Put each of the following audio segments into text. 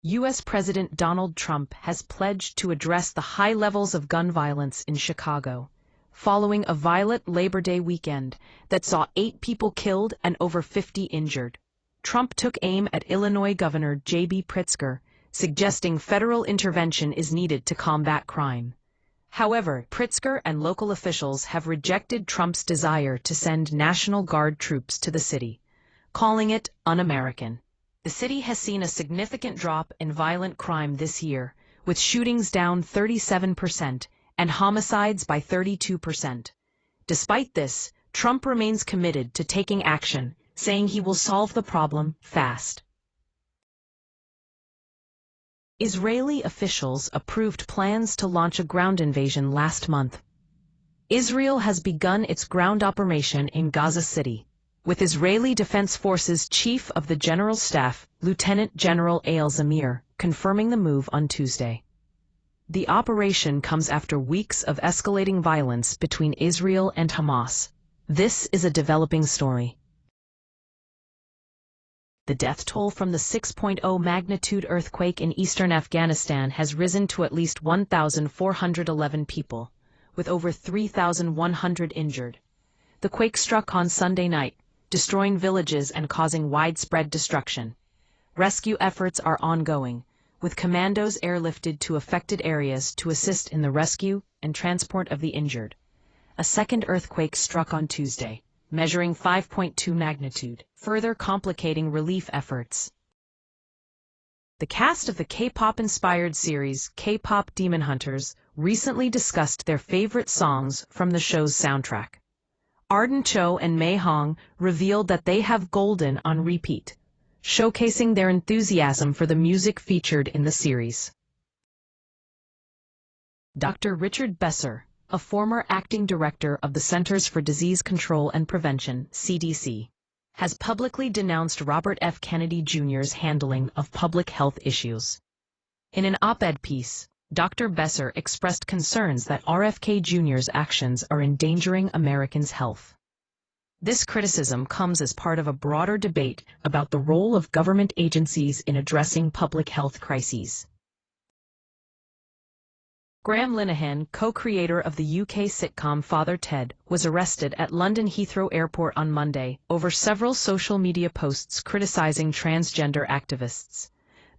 U.S. President Donald Trump has pledged to address the high levels of gun violence in Chicago, following a violent Labor Day weekend that saw 8 people killed and over 50 injured. Trump took aim at Illinois Governor J.B. Pritzker, suggesting federal intervention is needed to combat crime. However, Pritzker and local officials have rejected Trump's desire to send National Guard troops to the city, calling it un-American. The city has seen a significant drop in violent crime this year, with shootings down 37% and homicides by 32%. Despite this, Trump remains committed to taking action, saying he will solve the problem fast. Israeli officials approved plans to launch a ground invasion last month. Israel has begun its ground operation in Gaza City, with Israeli Defense Forces Chief of the General Staff, Lieutenant General Eyal Zamir, confirming the move on Tuesday. The operation comes after weeks of escalating violence between Israel and Hamas. This is a developing story. The death toll from the 6.0 magnitude earthquake in eastern Afghanistan has risen to at least 1,411 people, with over 3,100 injured. The quake struck on Sunday night, destroying villages and causing widespread destruction. Rescue efforts are ongoing, with commandos airlifted to affected areas to assist in the rescue and transport of the injured. A second earthquake struck on Tuesday, measuring 5.2 magnitude, further complicating relief efforts. The cast of the K-pop-inspired series K-pop Demon Hunters recently discussed their favorite songs from the show's soundtrack. Arden Cho and Mei Hong revealed that they have Golden on repeat, showcasing their enthusiasm for the music featured in the series. Dr. Richard Besser, a former acting director of the Centers for Disease Control and Prevention, CDC, has publicly denounced Robert F. Kennedy Jr.'s handling of public health issues. In an op-ed piece, Dr. Besser expressed concerns that RFK Jr.'s actions are endangering Americans' health. This criticism comes as part of a broader debate about the role of government agencies in addressing public health crises. Graham Linehan, co-creator of the UK sitcom Father Ted, was arrested at London Heathrow Airport on Monday over several social media posts criticizing transgender activists.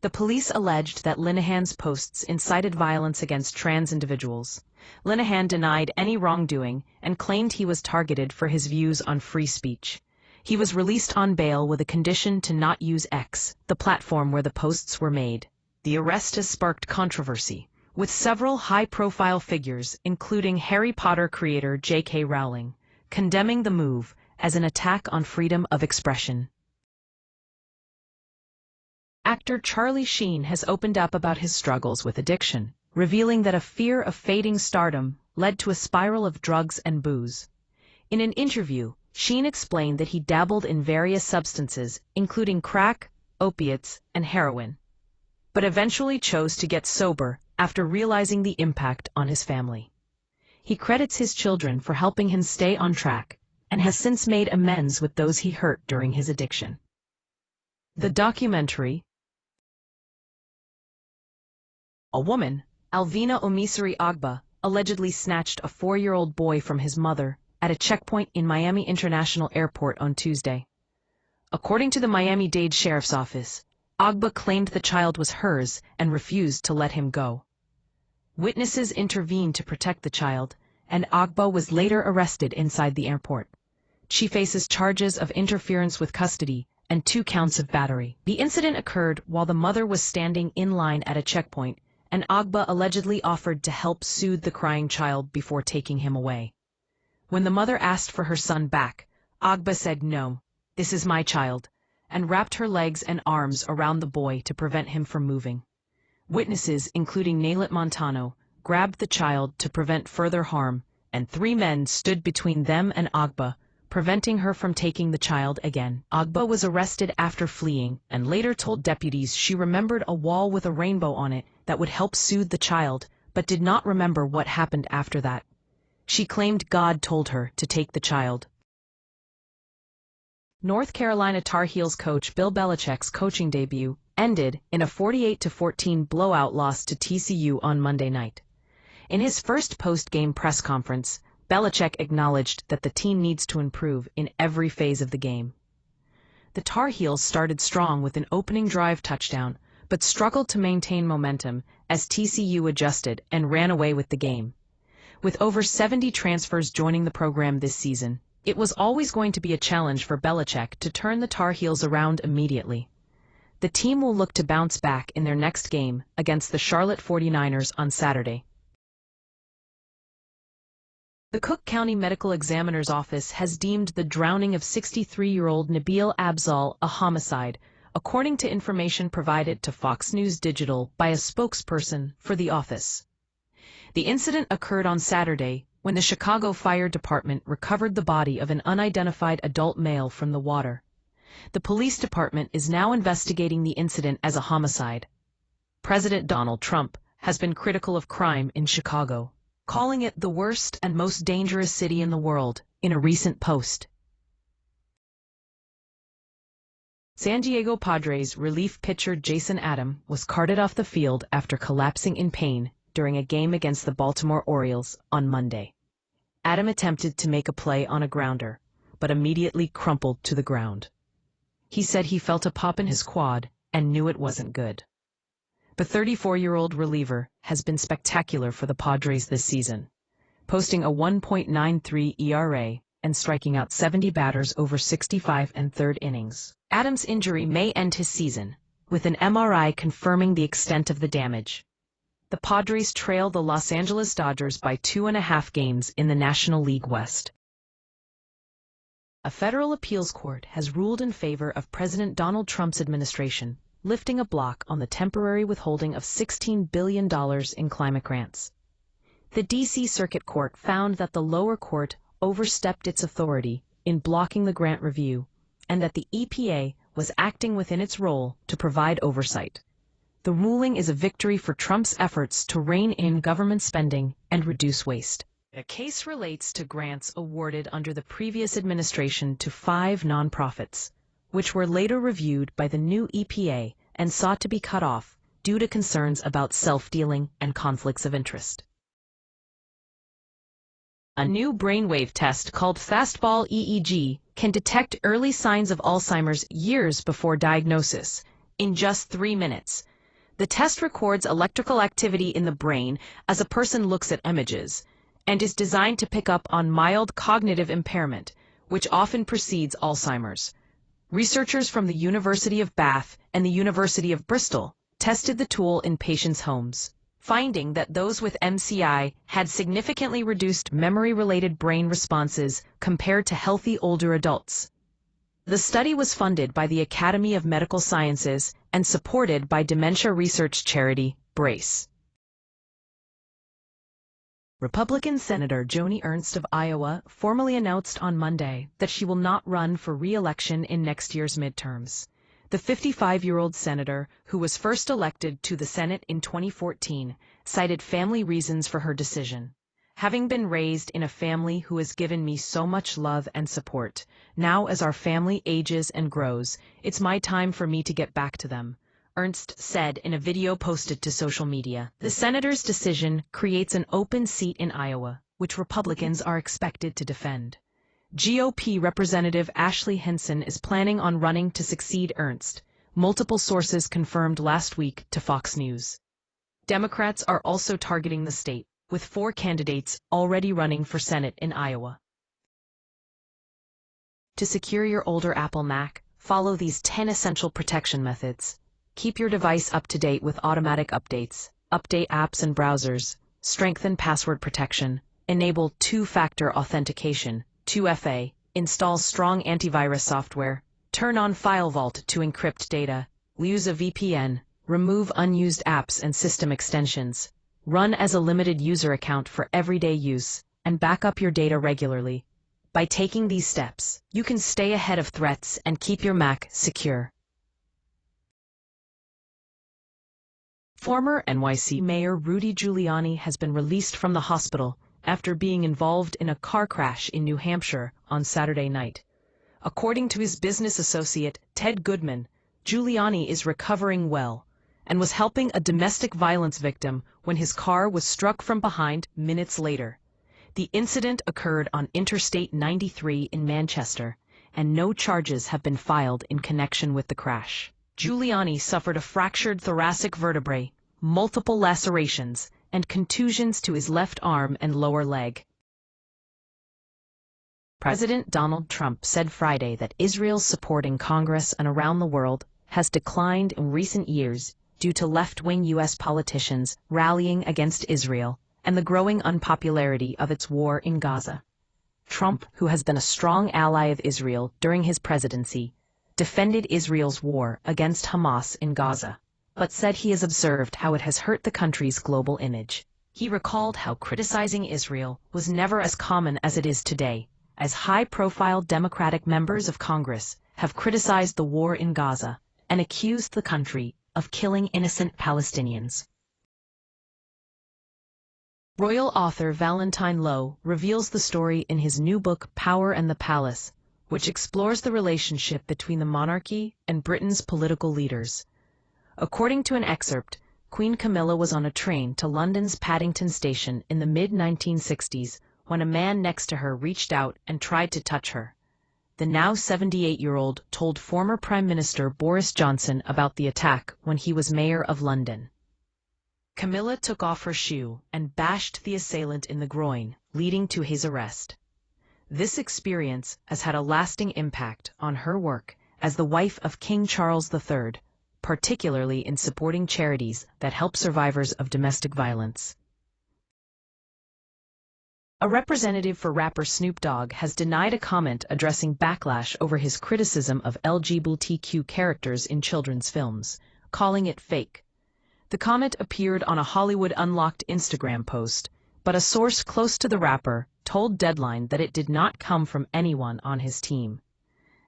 The police alleged that Linehan's posts incited violence against trans individuals. Linehan denied any wrongdoing and claimed he was targeted for his views on free speech. He was released on bail with a condition to not use X, the platform where the posts were made. The arrest has sparked controversy, with several high-profile figures, including Harry Potter creator J.K. Rowling, condemning the move as an attack on freedom of expression. Actor Charlie Sheen has opened up about his struggles with addiction, revealing that a fear of fading stardom led to a spiral of drugs and booze. In an interview, Sheen explained that he dabbled in various substances, including crack, opiates, and heroin, but eventually chose to get sober after realizing the impact on his family. He credits his children for helping him stay on track and has since made amends with those he hurt during his addiction. The documentary. A woman, Alvina Omisiri Agba, allegedly snatched a 4-year-old boy from his mother at a checkpoint in Miami International Airport on Tuesday. According to the Miami-Dade Sheriff's Office, Agba claimed the child was hers and refused to let him go. Witnesses intervened to protect the child, and Agba was later arrested inside the airport. She faces charges of interference with custody and 2 counts of battery. The incident occurred while the mother was standing in line at a checkpoint, and Agba allegedly offered to help soothe the crying child before taking him away. When the mother asked for her son back, Agba said, "No, this is my child," and wrapped her legs and arms around the boy to prevent him from moving. Witnesses, including Naylit Montano, grabbed the child to prevent further harm, and 3 men stood between them and Agba, preventing her from taking the child again. Agba was arrested after fleeing and later told deputies she remembered a wall with a rainbow on it that would help soothe the child, but did not remember what happened after that. She claimed God told her to take the child. North Carolina Tar Heels coach Bill Belichick's coaching debut ended in a 48-14 blowout loss to TCU on Monday night. In his first post-game press conference, Belichick acknowledged that the team needs to improve in every phase of the game. The Tar Heels started strong with an opening drive touchdown, but struggled to maintain momentum as TCU adjusted and ran away with the game. With over 70 transfers joining the program this season, it was always going to be a challenge for Belichick to turn the Tar Heels around immediately. The team will look to bounce back in their next game against the Charlotte 49ers on Saturday. The Cook County Medical Examiner's Office has deemed the drowning of 63-year-old Nabil Afzal a homicide, according to information provided to Fox News Digital by a spokesperson for the office. The incident occurred on Saturday when the Chicago Fire Department recovered the body of an unidentified adult male from the water. The police department is now investigating the incident as a homicide. President Donald Trump has been critical of crime in Chicago, calling it the worst and most dangerous city in the world in a recent post. San Diego Padres relief pitcher Jason Adam was carted off the field after collapsing in pain during a game against the Baltimore Orioles on Monday. Adam attempted to make a play on a grounder, but immediately crumpled to the ground. He said he felt a pop in his quad and knew it wasn't good. The 34-year-old reliever has been spectacular for the Padres this season, posting a 1.93 ERA and striking out 70 batters over 65 and third innings. Adams' injury may end his season, with an MRI confirming the extent of the damage. The Padres trail the Los Angeles Dodgers by 2.5 games in the National League West. A federal appeals court has ruled in favor of President Donald Trump's administration, lifting a block on the temporary withholding of $16 billion in climate grants. The D.C. Circuit Court found that the lower court overstepped its authority in blocking the grant review, and that the EPA was acting within its role to provide oversight. The ruling is a victory for Trump's efforts to rein in government spending and reduce waste. The case relates to grants awarded under the previous administration to 5 nonprofits, which were later reviewed by the new EPA and sought to be cut off due to concerns about self-dealing and conflicts of interest. A new brainwave test called Fastball EEG can detect early signs of Alzheimer's years before diagnosis, in just 3 minutes. The test records electrical activity in the brain as a person looks at images, and is designed to pick up on mild cognitive impairment, which often precedes Alzheimer's. Researchers from the University of Bath and the University of Bristol tested the tool in patients' homes, finding that those with MCI had significantly reduced memory-related brain responses compared to healthy older adults. The study was funded by the Academy of Medical Sciences and supported by dementia research charity Brace. Republican Senator Joni Ernst of Iowa formally announced on Monday that she will not run for re-election in next year's midterms. The 55-year-old senator, who was first elected to the Senate in 2014, cited family reasons for her decision. Having been raised in a family who has given me so much love and support, now as our family ages and grows, it's my time for me to get back to them, Ernst said in a video posted to social media. The senator's decision creates an open seat in Iowa, which Republicans are expected to defend. GOP Representative Ashley Hinson is planning on running to succeed Ernst, multiple sources confirmed last week to Fox News. Democrats are also targeting the state, with 4 candidates already running for Senate in Iowa. To secure your older Apple Mac, follow these 10 essential protection methods. Keep your device up to date with automatic updates, update apps and browsers, strengthen password protection, enable 2-factor authentication, 2FA, install strong antivirus software, turn on File Vault to encrypt data, use a VPN, remove unused apps and system extensions, run as a limited user account for everyday use, and back up your data regularly. By taking these steps, you can stay ahead of threats and keep your Mac secure. Former NYC Mayor Rudy Giuliani has been released from the hospital after being involved in a car crash in New Hampshire on Saturday night. According to his business associate, Ted Goodman, Giuliani is recovering well and was helping a domestic violence victim when his car was struck from behind minutes later. The incident occurred on Interstate 93 in Manchester, and no charges have been filed in connection with the crash. Giuliani suffered a fractured thoracic vertebrae, multiple lacerations, and contusions to his left arm and lower leg. President Donald Trump said Friday that Israel's support in Congress and around the world has declined in recent years due to left-wing U.S. politicians rallying against Israel and the growing unpopularity of its war in Gaza. Trump, who has been a strong ally of Israel during his presidency, defended Israel's war against Hamas in Gaza, but said he has observed how it has hurt the country's global image. He recalled how criticizing Israel was never as common as it is today, as high-profile Democratic members of Congress have criticized the war in Gaza and accused the country of killing innocent Palestinians. Royal author Valentine Lowe reveals the story in his new book Power and the Palace, which explores the relationship between the monarchy and Britain's political leaders. According to an excerpt, Queen Camilla was on a train to London's Paddington Station in the mid-1960s when a man next to her reached out and tried to touch her. The now 78-year-old told former Prime Minister Boris Johnson about the attack when he was mayor of London. Camilla took off her shoe and bashed the assailant in the groin, leading to his arrest. This experience has had a lasting impact on her work as the wife of King Charles III, particularly in supporting charities that help survivors of domestic violence. A representative for rapper Snoop Dogg has denied a comment addressing backlash over his criticism of LGBTQ characters in children's films, calling it fake. The comment appeared on a Hollywood Unlocked Instagram post, but a source close to the rapper told Deadline that it did not come from anyone on his team.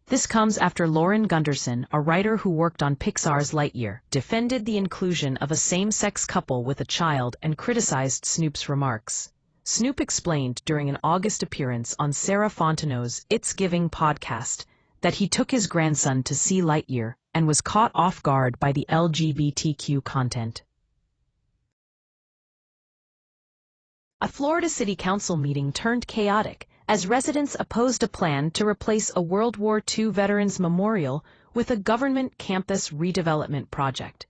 This comes after Lauren Gunderson, a writer who worked on Pixar's Lightyear, defended the inclusion of a same-sex couple with a child and criticized Snoop's remarks. Snoop explained during an August appearance on Sarah Fontenot's It's Giving podcast that he took his grandson to see Lightyear and was caught off guard by the LGBTQ content. A Florida City Council meeting turned chaotic as residents opposed a plan to replace a World War II veterans memorial with a government campus redevelopment project.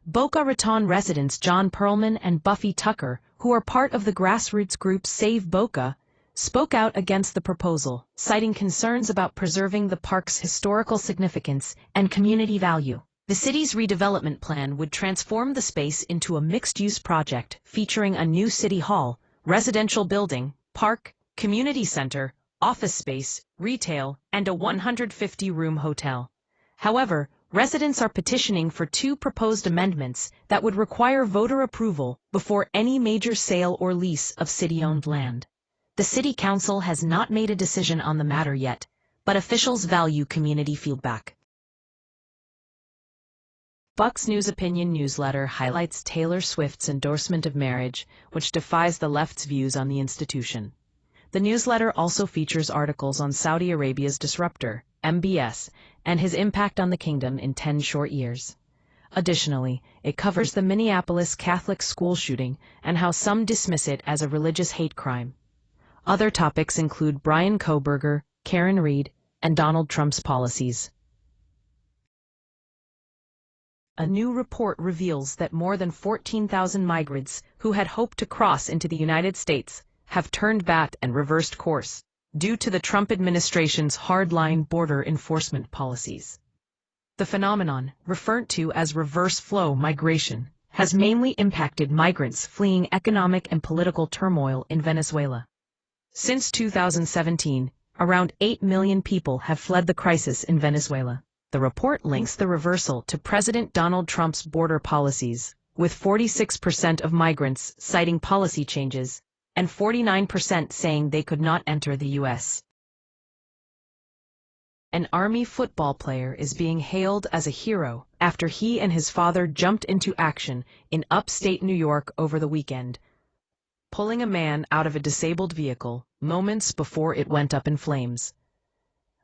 Boca Raton residents John Perlman and Buffy Tucker, who are part of the grassroots group Save Boca, spoke out against the proposal, citing concerns about preserving the park's historical significance and community value. The city's redevelopment plan would transform the space into a mixed-use project featuring a new city hall, residential building, park, community center, office space, retail, and a 150-room hotel. However, residents are petitioning for two proposed amendments that would require voter approval before any major sale or lease of city-owned land. The City Council has not made a decision on the matter yet, but officials value community feedback. Bucks News Opinion newsletter highlights Taylor Swift's endorsement of marriage, which defies the left's views on the institution. The newsletter also features articles on Saudi Arabia's disruptor, MBS, and his impact on the kingdom in 10 short years. Additionally, it covers the Minneapolis Catholic school shooting and how some dismiss it as a religious hate crime. Other topics include Brian Kohberger, Karen Reed, and Donald Trump's policies. A new report reveals that more than 14,000 migrants who had hoped to cross into the United States have turned back and reversed course due to the Trump administration's hardline border enforcement policies. The phenomenon, referred to as reverse flow migration, has mainly impacted migrants fleeing economic and political turmoil in Venezuela. Since 2017, around 8 million people have fled the crisis in Venezuela. The report links the reversal to President Donald Trump's border policies, with 46% of migrants citing policy changes and 49% saying they could not enter the U.S. An Army football player is being hailed as a hero after he and his father jumped into action in upstate New York over the weekend, pulling a man out of a disabled vehicle moments before it went up in flames.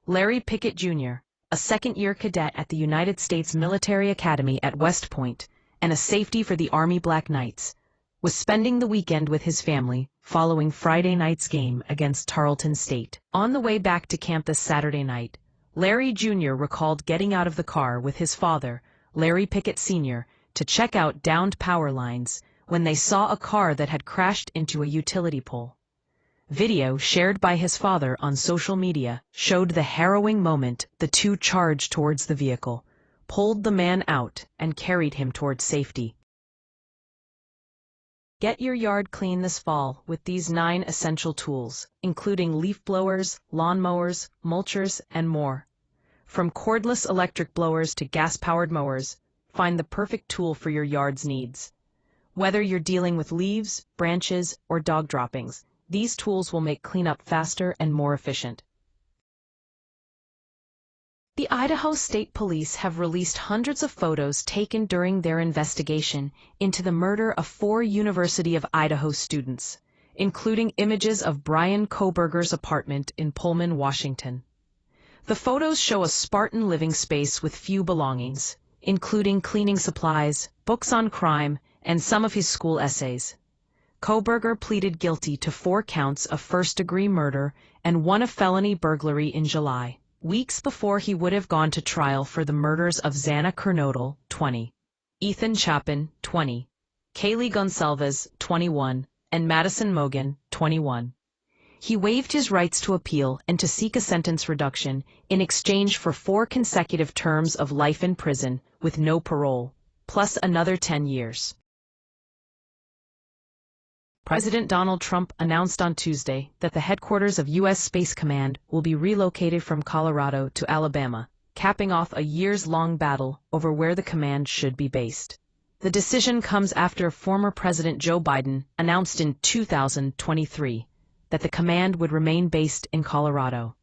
Larry Pickett Jr., a second-year cadet at the United States Military Academy at West Point, and a safety for the Army Black Knights, was spending the weekend with his family following Friday night's game against Tarleton State. On the way back to camp this Saturday night, Larry Jr. recalled getting out of the car with his father, Larry Pickett Sr., to check out downed power lines when they saw a car that had crashed into a utility pole. Video shared by his father on social media showed the harrowing moment the two charged towards the vehicle, pulled the man out, and carried him towards safety. Get your yard clean this fall with these 9 essential tools, including leaf blowers, lawn mowers, mulchers, and more. From cordless electric blowers to gas-powered mowers, find the perfect tool for your yard's needs. Whether you're dealing with leaves, branches, or dog droppings, these tools will make cleanup faster and more efficient. The Idaho State Police have released hundreds of photos taken during their investigation into the murder of 4 University of Idaho students, including images of Brian Kohberger's apartment in Pullman, Washington. The photos show a Spartan living space with few belongings, including cleaning supplies, books on crime, and some of his school essays. Kohberger pleaded guilty to 4 counts of first-degree murder and 1 of felony burglary in July, weeks before he would have gone to trial for the murders of Xana Kernodle, 20, Ethan Chapin, 20, Kaylee Gonsalves, 21, and Madison Mogan, 21. He waived his rights to appeal and to seek a sentence reduction in exchange for 4 consecutive terms of life in prison with no parole, plus another 10 years. President Donald Trump announced on Tuesday that the headquarters of U.S. Space Command will be relocated from Colorado to Alabama, capping off a years-long battle over where the command should be based. The decision comes after former President Joe Biden announced in 2023 that the command would remain based in Colorado.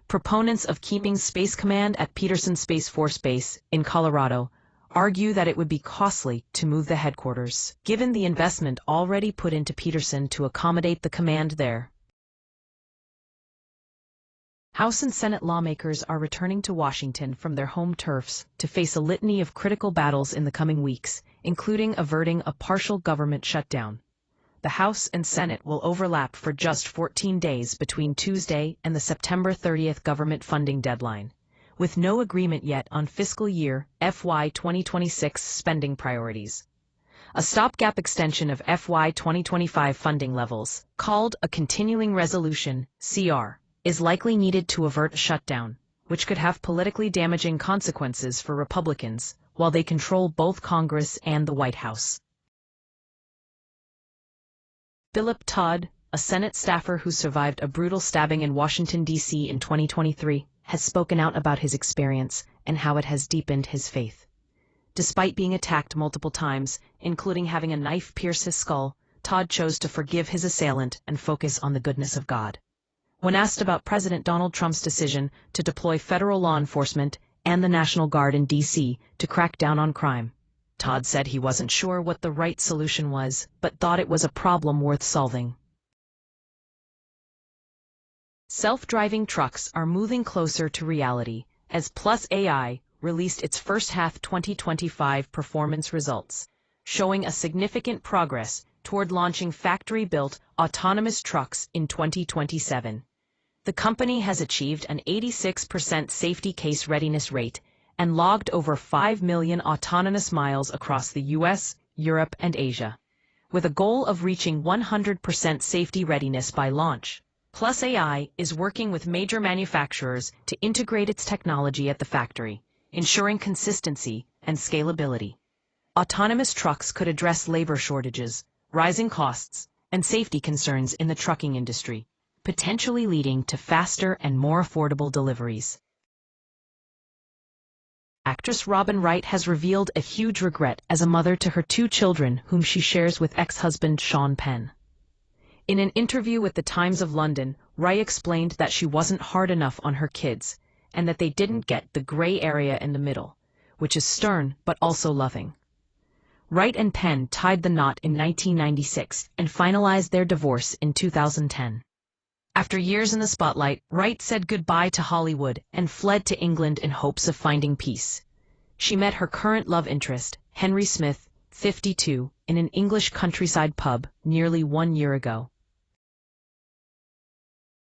Proponents of keeping Space Command at Peterson Space Force Base in Colorado argue that it would be costly to move the headquarters, given the investment already put into Peterson to accommodate the command there. House and Senate lawmakers are returning to Washington from their home turfs to face a litany of critical battles in the coming weeks, including averting a partial government shutdown. The House and Senate will overlap for just 14 days between Tuesday and the September 30th government funding deadline, with no agreement yet on fiscal year FY 2026 spending priorities. A stopgap extension of FY 2025 funding levels, called a Continuing Resolution (CR), is likely needed to avert a shutdown, which could have politically damaging consequences for Republicans while they control both Congress and the White House. Philip Todd, a Senate staffer who survived a brutal stabbing in Washington, D.C. in 2023, has spoken out about his experience and how it has deepened his faith. Despite being attacked multiple times, including having a knife pierce his skull, Todd chose to forgive his assailant and focus on the goodness of God. When asked about President Donald Trump's decision to deploy federal law enforcement and the National Guard in D.C. to crack down on crime, Todd said he wasn't sure what the right solution was, but thought it was a problem worth solving. Self-driving trucks are moving closer to reality as Plus AI released its first half 2025 performance results, showing a significant progress toward launching factory-built autonomous trucks in 2027. The company has achieved an 86% safety case readiness rate and logged over 5 million autonomous miles across the US, Europe, and Asia, with a goal of reaching 100% safety readiness by launch. Plus AI is working with major manufacturers to integrate its technology at the factory, ensuring consistency and scalability. Autonomous trucks could address labor shortages, rising costs, and safety concerns in the trucking industry, potentially leading to faster and more affordable deliveries. Actress Robin Wright has revealed a huge regret as a mother to her 2 children whom she shares with ex-husband Sean Penn. In an interview with the Times of London, Wright explained that she wasn't hard enough on her kids and that they didn't get the gray area in the middle, which is stern but also loving. Wright and Penn tied the knot in 1996 and finalized their divorce in 2010. After years in the spotlight, Wright said goodbye to Hollywood and fled to England in hopes of finding peace. She met her current love interest, Henry Smith, 52, in an English countryside pub nearly 1 year ago.